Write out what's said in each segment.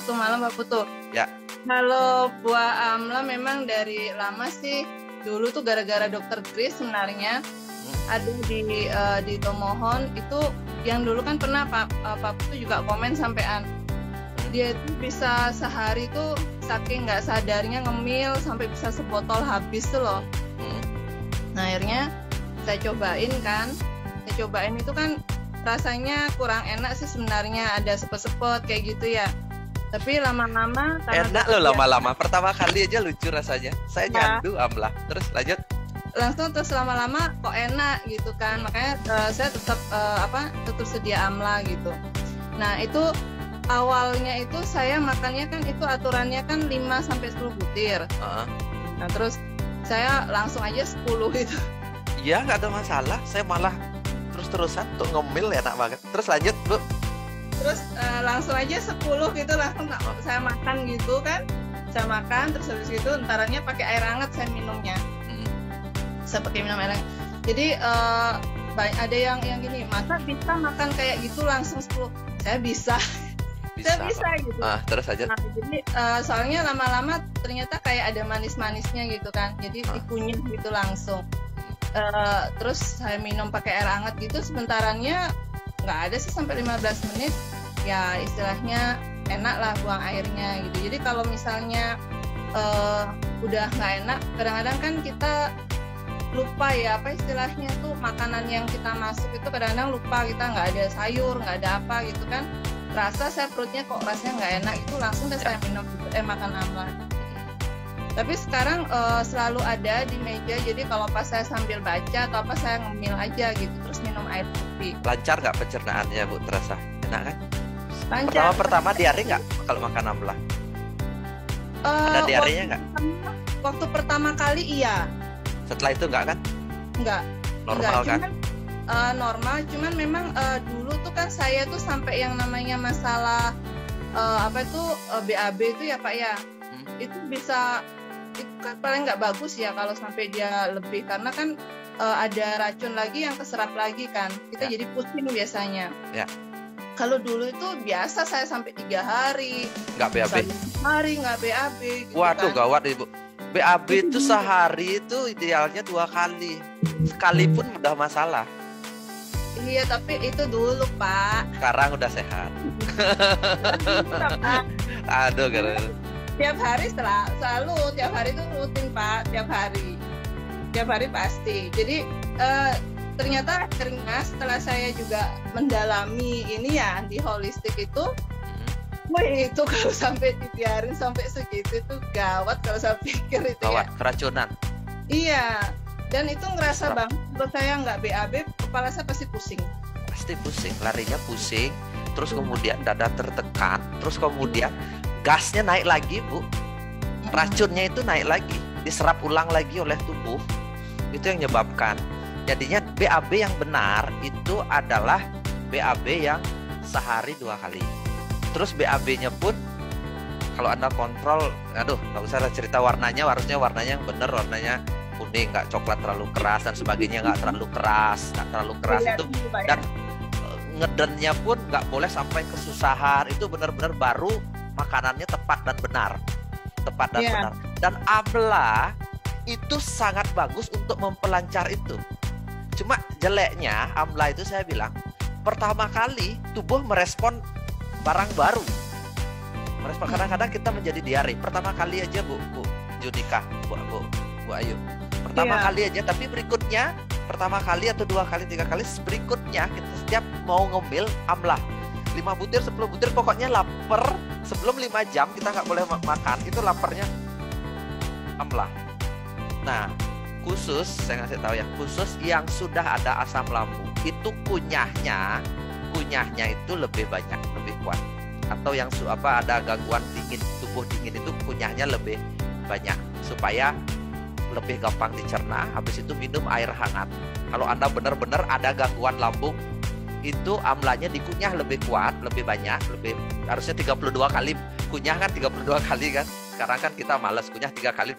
Sabtu malam Pak Putu. Ya. Kalau buah amla memang dari lama sih. Dulu tuh gara-gara Dokter Chris sebenarnya ada di Tomohon itu yang dulu kan pernah Pak Putu juga komen sampean. Dia itu bisa sehari tuh saking nggak sadarnya ngemil sampai bisa sebotol habis tuh loh. Nah akhirnya saya cobain kan. Saya cobain itu kan rasanya kurang enak sih sebenarnya, ada sepet-sepet kayak gitu ya. Tapi lama-lama enak loh lama-lama. Pertama kali aja lucu rasanya. Saya nyandu amla. Terus lanjut. Langsung terus lama-lama kok enak gitu kan. Makanya saya tetap sedia amla gitu. Nah, itu awalnya itu saya makannya kan itu aturannya kan 5 sampai 10 butir. Nah, terus saya langsung aja 10 gitu. Iya, nggak ada masalah. Saya malah terus-terusan untuk ngemil enak banget. Terus lanjut, Bu. Terus langsung aja 10 gitu langsung saya makan gitu kan. Saya makan terus habis itu entarannya pakai air hangat saya minumnya. Saya pakai minum air hangat. Jadi ada yang gini, masa bisa makan kayak gitu langsung 10? Saya bisa. Saya bisa gitu. Terus aja. Nah, jadi soalnya lama-lama ternyata kayak ada manis-manisnya gitu kan. Jadi dikunyah gitu langsung. Terus saya minum pakai air hangat gitu sebentarannya nggak ada sih sampai 15 menit ya istilahnya enak lah buang airnya gitu. Jadi kalau misalnya udah nggak enak kadang-kadang kan kita lupa ya apa istilahnya tuh makanan yang kita masuk itu kadang-kadang lupa kita nggak ada sayur nggak ada apa gitu kan, rasa saya perutnya kok rasanya nggak enak itu langsung deh saya minum makan amla. Tapi sekarang selalu ada di meja, jadi kalau pas saya sambil baca atau apa saya ngemil aja gitu, terus minum air putih. Lancar nggak pencernaannya Bu, terasa enak kan? Lancar. Pertama diare nggak kalau makan amla? Ada diarenya nggak? Waktu pertama kali iya. Setelah itu nggak kan? Nggak. Normal nggak, kan? Normal, cuman memang dulu tuh kan saya tuh sampai yang namanya masalah BAB itu ya Pak ya, itu bisa itu kan paling nggak bagus ya kalau sampai dia lebih karena kan ada racun lagi yang keserap lagi kan kita jadi pusing biasanya. Kalau dulu itu biasa saya sampai 3 hari nggak BAB, hari nggak BAB gitu. Waduh kan. Gawat Ibu. BAB itu sehari itu idealnya 2 kali, sekali pun udah masalah. Iya tapi itu dulu Pak, sekarang udah sehat. Aduh gara-gara tiap hari selalu tiap hari itu rutin Pak, tiap hari pasti. Jadi ternyata akhirnya setelah saya juga mendalami ini ya di holistik itu, itu kalau sampai dibiarin sampai segitu itu gawat kalau saya pikir itu gawat, ya. keracunan. Iya, dan itu ngerasa banget kalau saya nggak BAB kepala saya pasti pusing. Pasti pusing, larinya pusing, terus kemudian dada tertekan, terus kemudian gasnya naik lagi Bu, racunnya itu naik lagi, diserap ulang lagi oleh tubuh, itu yang menyebabkan. Jadinya BAB yang benar itu adalah BAB yang sehari 2 kali. Terus BAB-nya pun kalau Anda kontrol, nggak usah cerita warnanya, harusnya warnanya yang benar, warnanya kuning, nggak coklat terlalu keras dan sebagainya, nggak terlalu keras itu, dan ngedennya pun nggak boleh sampai kesusahan, itu benar-benar baru makanannya tepat dan benar. Dan amla itu sangat bagus untuk mempelancar itu. Cuma jeleknya amla itu saya bilang pertama kali tubuh merespon barang baru. Kadang-kadang kita menjadi diare. Pertama kali aja Bu Junika, Bu Ayu. Pertama kali aja, tapi berikutnya pertama kali atau 2 kali 3 kali berikutnya kita setiap mau ngemil amla 5 butir 10 butir pokoknya lapar sebelum 5 jam kita nggak boleh makan, itu laparnya amla. Nah khusus saya ngasih tahu ya, khusus yang sudah ada asam lambung itu kunyahnya itu lebih banyak, lebih kuat. Atau yang ada gangguan dingin, tubuh dingin itu kunyahnya lebih banyak supaya lebih gampang dicerna. Habis itu minum air hangat. Kalau Anda benar-benar ada gangguan lambung, itu amlanya dikunyah lebih kuat, lebih banyak, harusnya 32 kali. Kunyah kan 32 kali kan. Sekarang kan kita malas kunyah 3 kali.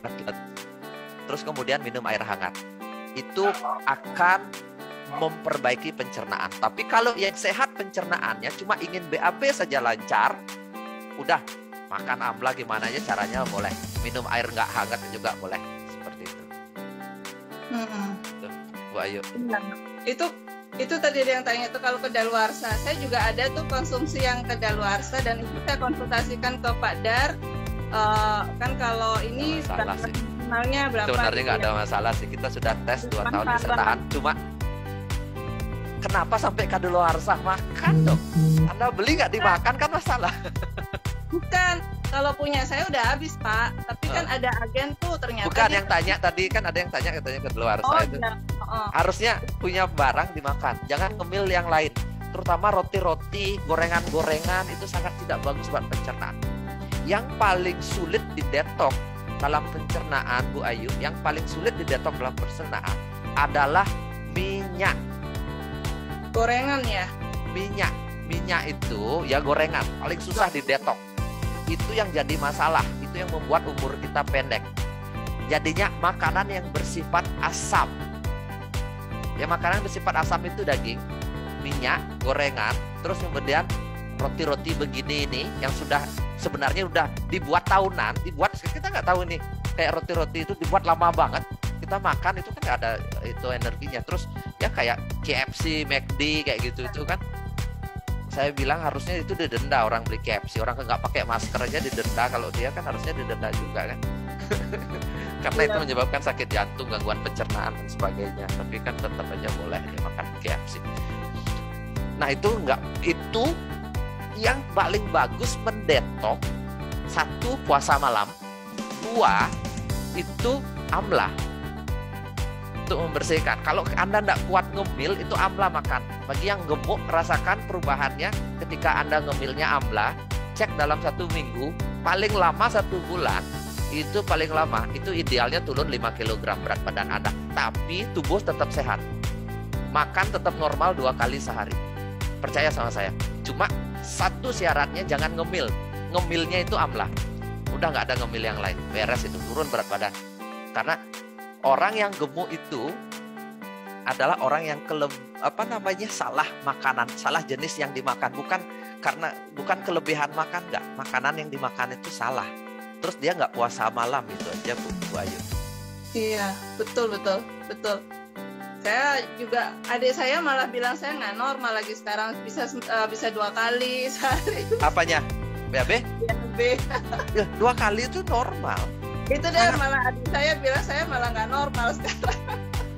Terus kemudian minum air hangat. Itu akan memperbaiki pencernaan. Tapi kalau yang sehat pencernaannya cuma ingin BAB saja lancar, udah makan amla gimana aja caranya boleh, minum air nggak hangat juga boleh, seperti itu. Tuh, Bu Ayu. Nah, itu tadi ada yang tanya itu kalau kedaluarsa. Saya juga ada tuh konsumsi yang kedaluarsa dan itu saya konsultasikan ke Pak Dar. Kan kalau ini maksimalnya berapa? Sebenarnya nggak ada masalah sih. Kita sudah tes 2 tahun bisa tahan. Cuma kenapa sampai kadaluarsa? Makan dong. Anda beli nggak dimakan kan masalah. Bukan, kalau punya saya udah habis Pak. Tapi kan ada agen tuh ternyata. Bukan yang tanya tadi, kan ada yang tanya katanya kadaluarsa itu. Ya. Harusnya punya barang dimakan, jangan ngemil yang lain. Terutama roti-roti, gorengan-gorengan itu sangat tidak bagus buat pencernaan. Yang paling sulit didetok dalam pencernaan, Bu Ayu, yang paling sulit didetok dalam pencernaan adalah minyak. Gorengan ya? Minyak itu ya gorengan, paling susah didetok. Itu yang jadi masalah, itu yang membuat umur kita pendek. Jadinya makanan yang bersifat asam. Ya makanan bersifat asam itu daging, minyak, gorengan, terus kemudian roti-roti begini ini yang sudah sebenarnya udah dibuat tahunan, kita nggak tahu nih, kayak roti-roti itu dibuat lama banget, kita makan itu kan nggak ada itu energinya. Terus ya kayak KFC, McD kayak gitu itu kan, saya bilang harusnya itu didenda orang beli KFC, orang nggak pakai masker aja didenda, kalau dia kan harusnya didenda juga kan. Karena itu menyebabkan sakit jantung, gangguan pencernaan dan sebagainya. Tapi kan tetap aja boleh dia makan KFC. Nah itu yang paling bagus mendetok. 1, puasa malam. 2, itu amla untuk membersihkan. Kalau Anda tidak kuat ngemil, itu amla makan. Bagi yang gemuk, rasakan perubahannya ketika Anda ngemilnya amla. Cek dalam 1 minggu, paling lama 1 bulan. Itu paling lama, itu idealnya turun 5 kg berat badan Anda. Tapi tubuh tetap sehat. Makan tetap normal 2 kali sehari. Percaya sama saya. Cuma 1 syaratnya, jangan ngemil. Ngemilnya itu amla. Udah nggak ada ngemil yang lain. Beres itu, turun berat badan. Karena orang yang gemuk itu adalah orang yang salah makanan, salah jenis yang dimakan. Bukan kelebihan makan, nggak. Makanan yang dimakan itu salah. Terus dia nggak puasa malam, itu aja Bu Ayu. Iya, betul. Saya juga, adik saya malah bilang saya nggak normal lagi sekarang, bisa 2 kali sehari. Apanya? BAB? BAB. Ya, 2 kali itu normal. Itu dia malah adik saya bilang saya malah nggak normal sekarang.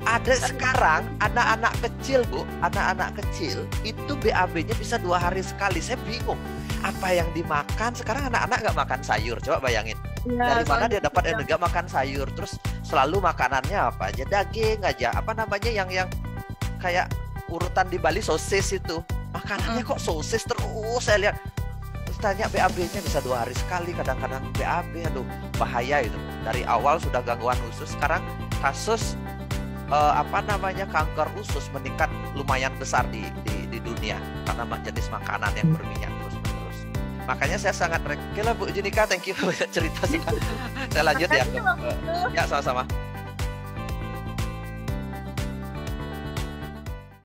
Ada sekarang anak-anak kecil Bu, anak-anak kecil itu BAB-nya bisa 2 hari sekali. Saya bingung. Apa yang dimakan sekarang anak-anak nggak makan sayur, coba bayangin ya, dari mana dia dapat energi makan sayur. Terus selalu makanannya apa aja, daging aja, yang kayak urutan di Bali sosis itu makanannya kok sosis terus. Saya lihat, terus tanya BAB-nya bisa 2 hari sekali, kadang-kadang BAB, aduh bahaya itu. Dari awal sudah gangguan usus, sekarang kasus kanker usus meningkat lumayan besar di dunia karena jenis makanan yang berminyak terus. Makanya saya sangat Oke lah Bu Junika, thank you banyak cerita. Saya lanjut ya. Ya, sama-sama.